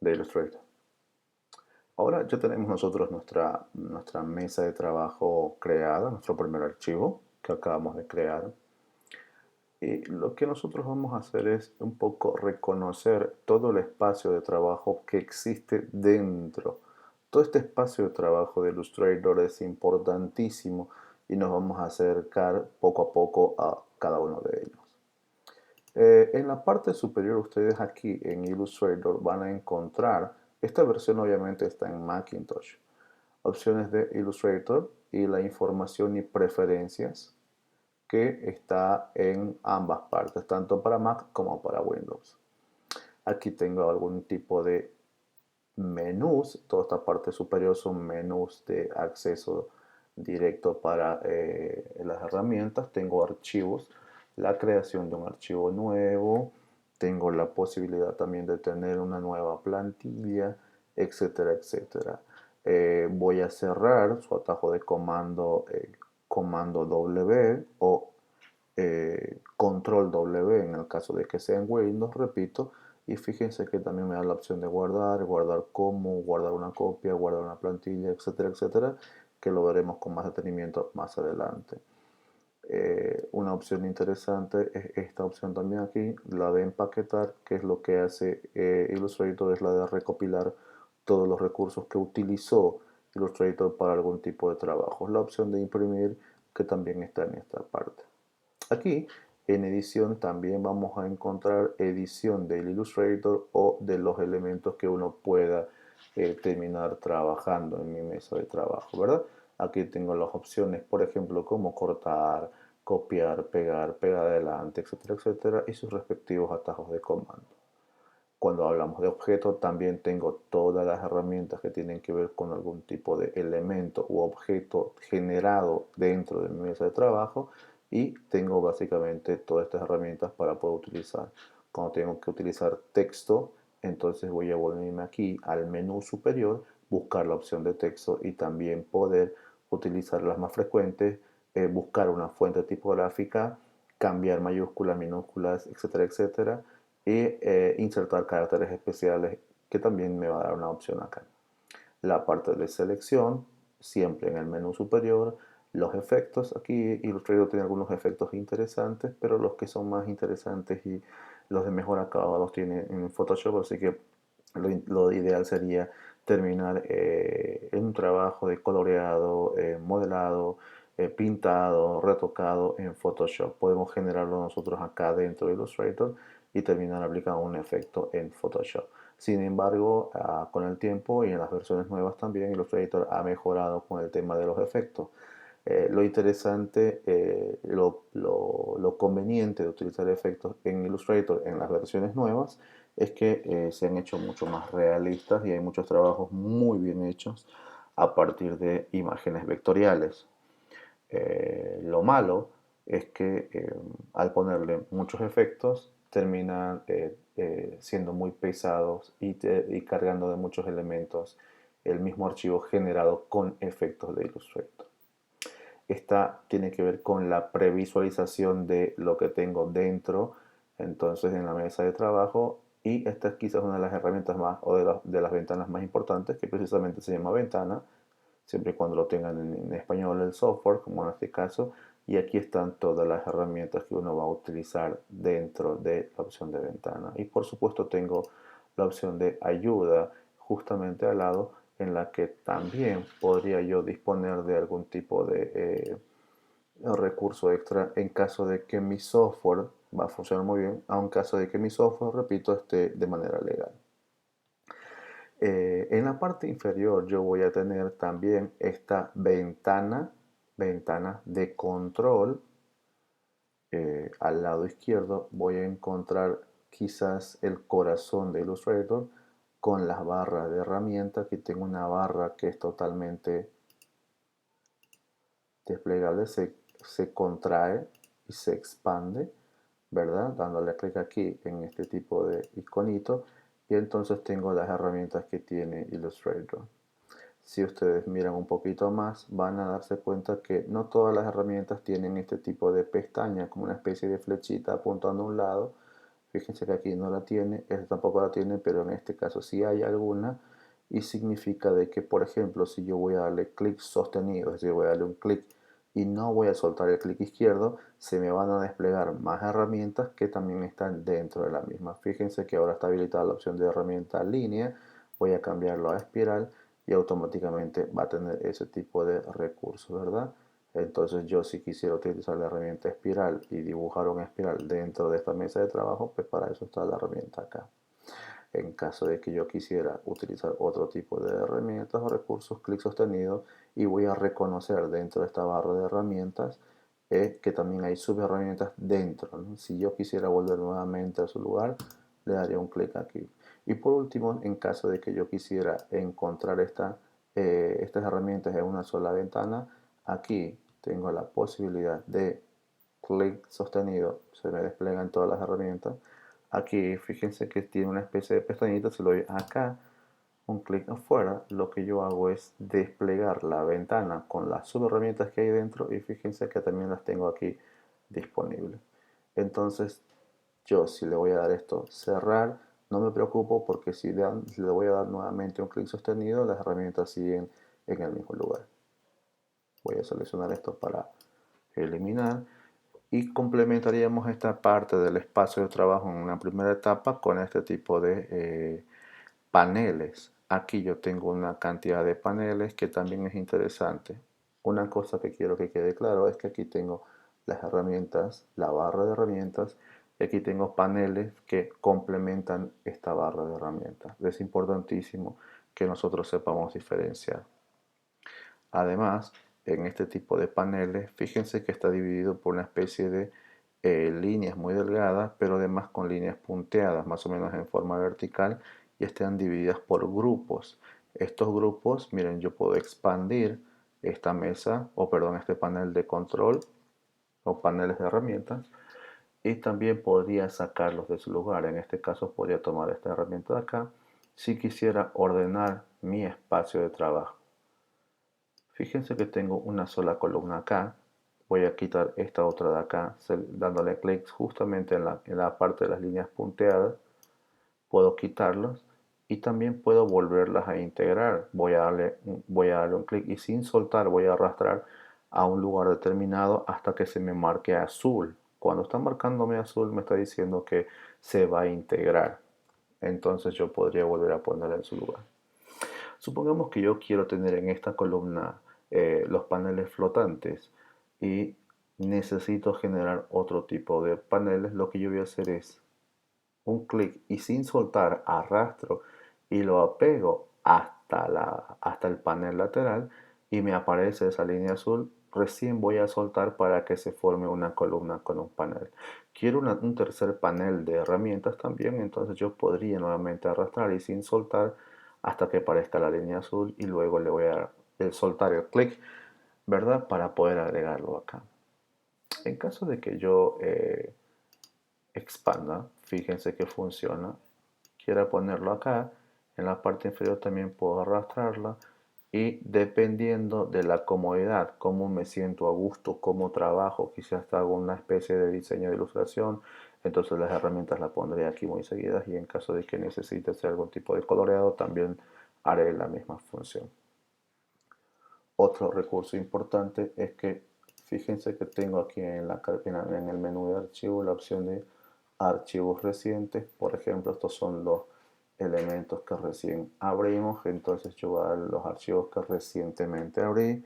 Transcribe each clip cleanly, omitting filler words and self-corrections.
de Illustrator. Ahora ya tenemos nosotros nuestra mesa de trabajo creada, nuestro primer archivo que acabamos de crear. Y lo que nosotros vamos a hacer es un poco reconocer todo el espacio de trabajo que existe dentro. Todo este espacio de trabajo de Illustrator es importantísimo y nos vamos a acercar poco a poco a cada uno de ellos. En la parte superior ustedes aquí en Illustrator van a encontrar, esta versión obviamente está en Macintosh, opciones de Illustrator y la información y preferencias que está en ambas partes, tanto para Mac como para Windows. Aquí tengo algún tipo de menús, toda esta parte superior son menús de acceso directo para las herramientas. Tengo archivos, la creación de un archivo nuevo, tengo la posibilidad también de tener una nueva plantilla, etcétera, etcétera. Voy a cerrar su atajo de comando W o control W en el caso de que sea en Windows, repito, y fíjense que también me da la opción de guardar, guardar como, guardar una copia, guardar una plantilla, etcétera, etcétera, que lo veremos con más detenimiento más adelante. Una opción interesante es esta opción también aquí, la de empaquetar, que es lo que hace Illustrator, es la de recopilar todos los recursos que utilizó Illustrator para algún tipo de trabajo. La opción de imprimir, que también está en esta parte. Aquí en edición también vamos a encontrar edición del Illustrator o de los elementos que uno pueda terminar trabajando en mi mesa de trabajo, ¿verdad? Aquí tengo las opciones, por ejemplo, como cortar, copiar, pegar adelante, etcétera, etcétera, y sus respectivos atajos de comando. Cuando hablamos de objetos, también tengo todas las herramientas que tienen que ver con algún tipo de elemento u objeto generado dentro de mi mesa de trabajo y tengo básicamente todas estas herramientas para poder utilizar. Cuando tengo que utilizar texto, entonces voy a volverme aquí al menú superior, buscar la opción de texto y también poder utilizar las más frecuentes, buscar una fuente tipográfica, cambiar mayúsculas, minúsculas, etcétera, etcétera y insertar caracteres especiales que también me va a dar una opción acá. La parte de selección, siempre en el menú superior, los efectos, aquí Illustrator tiene algunos efectos interesantes, pero los que son más interesantes y los de mejor acabado los tiene en Photoshop, así que lo ideal sería terminar en un trabajo de coloreado, modelado, pintado, retocado en Photoshop. Podemos generarlo nosotros acá dentro de Illustrator y terminar aplicando un efecto en Photoshop. Sin embargo, con el tiempo y en las versiones nuevas también, Illustrator ha mejorado con el tema de los efectos. Lo interesante, lo conveniente de utilizar efectos en Illustrator en las versiones nuevas es que se han hecho mucho más realistas y hay muchos trabajos muy bien hechos a partir de imágenes vectoriales. Lo malo es que al ponerle muchos efectos terminan siendo muy pesados y cargando de muchos elementos el mismo archivo generado con efectos de Illustrator. Esta tiene que ver con la previsualización de lo que tengo dentro, entonces en la mesa de trabajo, y esta es quizás una de las herramientas más o de las ventanas más importantes, que precisamente se llama ventana, siempre y cuando lo tengan en español el software, como en este caso, y aquí están todas las herramientas que uno va a utilizar dentro de la opción de ventana. Y por supuesto tengo la opción de ayuda justamente al lado, en la que también podría yo disponer de algún tipo de recurso extra en caso de que mi software va a funcionar muy bien, a un caso de que mi software, repito, esté de manera legal. En la parte inferior yo voy a tener también esta ventana de control. Al lado izquierdo voy a encontrar quizás el corazón de Illustrator con las barras de herramientas. Aquí tengo una barra que es totalmente desplegable, se contrae y se expande, ¿verdad? Dándole clic aquí en este tipo de iconito y entonces tengo las herramientas que tiene Illustrator. Si ustedes miran un poquito más, van a darse cuenta que no todas las herramientas tienen este tipo de pestaña, como una especie de flechita apuntando a un lado, Fíjense que aquí no la tiene, esta tampoco la tiene, pero en este caso sí hay alguna y significa de que, por ejemplo, si yo voy a darle clic sostenido, es decir, voy a darle un clic y no voy a soltar el clic izquierdo, se me van a desplegar más herramientas que también están dentro de la misma. Fíjense que ahora está habilitada la opción de herramienta línea, voy a cambiarlo a espiral y automáticamente va a tener ese tipo de recursos, ¿verdad? Entonces yo si quisiera utilizar la herramienta espiral y dibujar una espiral dentro de esta mesa de trabajo, pues para eso está la herramienta acá. En caso de que yo quisiera utilizar otro tipo de herramientas o recursos, clic sostenido y voy a reconocer dentro de esta barra de herramientas que también hay subherramientas dentro, ¿no? Si yo quisiera volver nuevamente a su lugar, le daría un clic aquí. Y por último, en caso de que yo quisiera encontrar estas herramientas en una sola ventana, aquí tengo la posibilidad de clic sostenido, se me despliegan todas las herramientas. Aquí fíjense que tiene una especie de pestañita, si lo doy acá, un clic afuera, lo que yo hago es desplegar la ventana con las subherramientas que hay dentro y fíjense que también las tengo aquí disponibles. Entonces yo si le voy a dar esto cerrar, no me preocupo porque si le voy a dar nuevamente un clic sostenido, las herramientas siguen en el mismo lugar. Voy a seleccionar esto para eliminar y complementaríamos esta parte del espacio de trabajo en una primera etapa con este tipo de paneles. Aquí yo tengo una cantidad de paneles que también es interesante. Una cosa que quiero que quede claro es que aquí tengo las herramientas, la barra de herramientas, y aquí tengo paneles que complementan esta barra de herramientas. Es importantísimo que nosotros sepamos diferenciar. Además, en este tipo de paneles, fíjense que está dividido por una especie de líneas muy delgadas, pero además con líneas punteadas, más o menos en forma vertical, y están divididas por grupos. Estos grupos, miren, yo puedo expandir esta mesa, o perdón, este panel de control o paneles de herramientas, y también podría sacarlos de su lugar. En este caso, podría tomar esta herramienta de acá si quisiera ordenar mi espacio de trabajo. Fíjense que tengo una sola columna acá. Voy a quitar esta otra de acá, dándole clic justamente en la parte de las líneas punteadas. Puedo quitarlos y también puedo volverlas a integrar. Voy a darle un clic y sin soltar voy a arrastrar a un lugar determinado hasta que se me marque azul. Cuando está marcándome azul me está diciendo que se va a integrar. Entonces yo podría volver a ponerla en su lugar. Supongamos que yo quiero tener en esta columna los paneles flotantes y necesito generar otro tipo de paneles. Lo que yo voy a hacer es un clic y sin soltar arrastro y lo apego hasta el panel lateral y me aparece esa línea azul. Recién voy a soltar para que se forme una columna con un panel. Quiero un tercer panel de herramientas también, entonces yo podría nuevamente arrastrar y sin soltar hasta que aparezca la línea azul y luego le voy a soltar el clic, ¿verdad? Para poder agregarlo acá. En caso de que yo expanda, fíjense que funciona. Quiera ponerlo acá, en la parte inferior también puedo arrastrarla y dependiendo de la comodidad, cómo me siento a gusto, cómo trabajo, quizás hago una especie de diseño de ilustración, entonces las herramientas las pondré aquí muy seguidas y en caso de que necesite hacer algún tipo de coloreado también haré la misma función. Otro recurso importante es que fíjense que tengo aquí en el menú de archivo la opción de archivos recientes. Por ejemplo, estos son los elementos que recién abrimos. Entonces yo voy a dar los archivos que recientemente abrí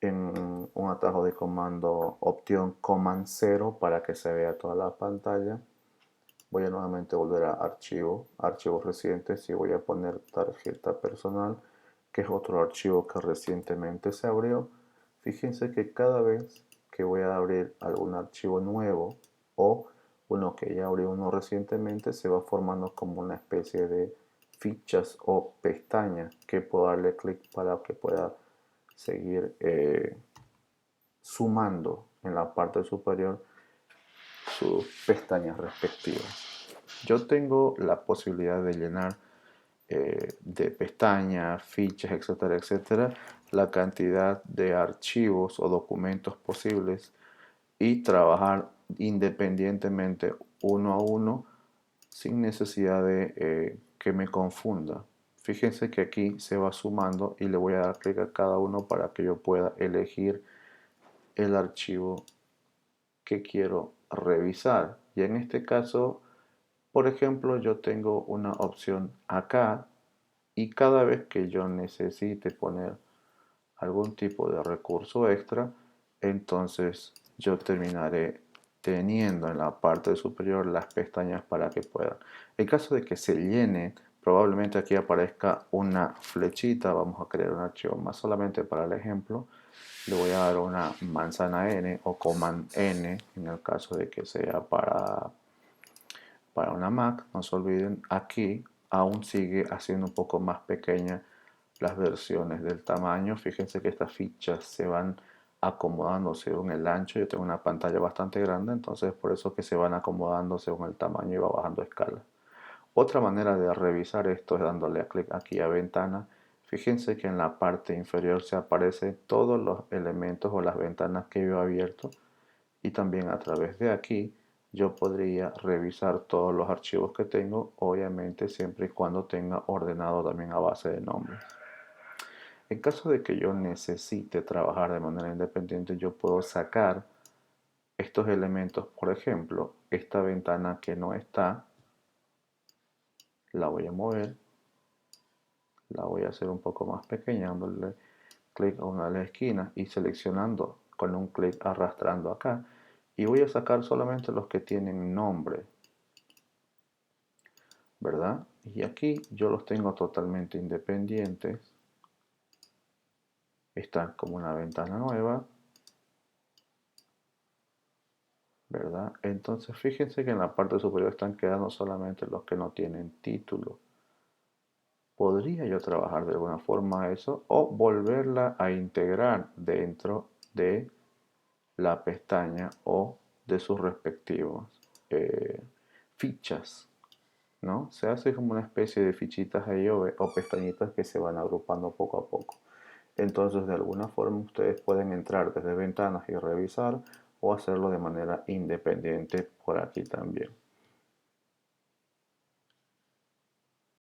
en un atajo de comando opción command 0 para que se vea toda la pantalla. Voy a nuevamente volver a archivos recientes y voy a poner tarjeta personal, que es otro archivo que recientemente se abrió. Fíjense que cada vez que voy a abrir algún archivo nuevo o uno que ya abrió uno recientemente, se va formando como una especie de fichas o pestañas que puedo darle clic para que pueda seguir sumando en la parte superior sus pestañas respectivas. Yo tengo la posibilidad de llenar de pestañas, fichas, etcétera, etcétera, la cantidad de archivos o documentos posibles y trabajar independientemente uno a uno sin necesidad de que me confunda. Fíjense que aquí se va sumando y le voy a dar clic a cada uno para que yo pueda elegir el archivo que quiero revisar. Y en este caso, por ejemplo, yo tengo una opción acá y cada vez que yo necesite poner algún tipo de recurso extra, entonces yo terminaré teniendo en la parte superior las pestañas para que pueda. En caso de que se llene, probablemente aquí aparezca una flechita. Vamos a crear un archivo más solamente para el ejemplo. Le voy a dar una manzana n o command n en el caso de que sea para una Mac. No se olviden, aquí aún sigue haciendo un poco más pequeña las versiones del tamaño. Fíjense que estas fichas se van acomodando según el ancho. Yo tengo una pantalla bastante grande, entonces por eso que se van acomodando según el tamaño y va bajando escala. Otra manera de revisar esto es dándole a clic aquí a ventana. Fíjense que en la parte inferior se aparecen todos los elementos o las ventanas que yo he abierto y también a través de aquí yo podría revisar todos los archivos que tengo, obviamente siempre y cuando tenga ordenado también a base de nombres. En caso de que yo necesite trabajar de manera independiente, yo puedo sacar estos elementos. Por ejemplo, esta ventana que no está, la voy a mover, la voy a hacer un poco más pequeña, dándole clic a una de las esquinas y seleccionando con un clic arrastrando acá. Y voy a sacar solamente los que tienen nombre, ¿verdad? Y aquí yo los tengo totalmente independientes. Están como una ventana nueva, ¿verdad? Entonces fíjense que en la parte superior están quedando solamente los que no tienen título. Podría yo trabajar de alguna forma eso o volverla a integrar dentro de la pestaña o de sus respectivos fichas, ¿no? Se hace como una especie de fichitas ahí o pestañitas que se van agrupando poco a poco. Entonces, de alguna forma ustedes pueden entrar desde ventanas y revisar o hacerlo de manera independiente por aquí también.